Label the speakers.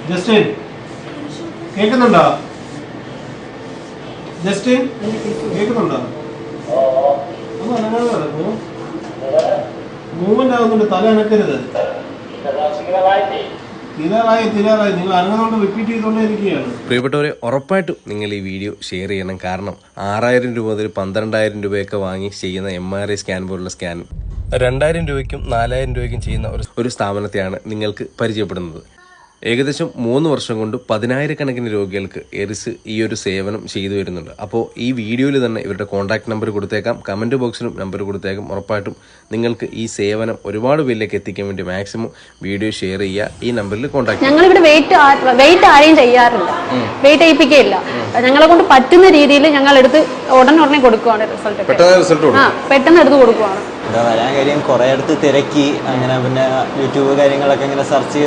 Speaker 1: Justin കേൾക്കുന്നുണ്ടോ? Justin കേൾക്കുന്നുണ്ടോ? ഒന്ന് അനങ്ങാതെ നടക്കൂ. മൂവ്മെന്റ് ആകുന്നുണ്ട്, തല അനക്കരുത്. തിരാറായി നിങ്ങൾ അനങ്ങുന്നോണ്ട് റിപ്പീറ്റ് ചെയ്തുകൊണ്ടേ ഇരിക്കുകയാണ്.
Speaker 2: പ്രിയപ്പെട്ടവരെ, ഉറപ്പായിട്ടും നിങ്ങൾ ഈ വീഡിയോ ഷെയർ ചെയ്യണം. കാരണം 6000 രൂപ മുതൽ 12,000 രൂപയൊക്കെ വാങ്ങി ചെയ്യുന്ന MRI സ്കാൻ പോലുള്ള സ്കാൻ 2000 രൂപയ്ക്കും 4000 രൂപയ്ക്കും ചെയ്യുന്ന ഒരു സ്ഥാപനത്തെയാണ് നിങ്ങൾക്ക് പരിചയപ്പെടുന്നത്. ഏകദേശം 3 വർഷം കൊണ്ട് 10,000 രോഗികൾക്ക് എറിസ് ഈ ഒരു സേവനം ചെയ്തു വരുന്നുണ്ട്. അപ്പോൾ ഈ വീഡിയോയിൽ തന്നെ ഇവരുടെ കോൺടാക്ട് നമ്പർ കൊടുത്തേക്കാം, കമൻറ്റ് ബോക്സിലും നമ്പർ കൊടുത്തേക്കാം. ഉറപ്പായിട്ടും നിങ്ങൾക്ക് ഈ സേവനം ഒരുപാട് പേരിലേക്ക് എത്തിക്കാൻ വേണ്ടി മാക്സിമം വീഡിയോ ഷെയർ ചെയ്യുക. ഈ നമ്പറിൽ കോൺടാക്ട്.
Speaker 3: ഞങ്ങളിവിടെ വെയിറ്റ് ആരെയും ചെയ്യാറില്ല, വെയിറ്റ് ചെയ്യിപ്പിക്കുകയില്ല. ഞങ്ങളെ കൊണ്ട് പറ്റുന്ന രീതിയിൽ ഞങ്ങൾ എടുത്ത് ഉടനെ കൊടുക്കുവാണ്. പെട്ടെന്ന് എടുത്ത് കൊടുക്കുവാണ്.
Speaker 4: വരാൻ കാര്യം കുറേ അടുത്ത് തിരക്കി, അങ്ങനെ പിന്നെ യൂട്യൂബ് കാര്യങ്ങളൊക്കെ ഇങ്ങനെ സെർച്ച് ചെയ്ത്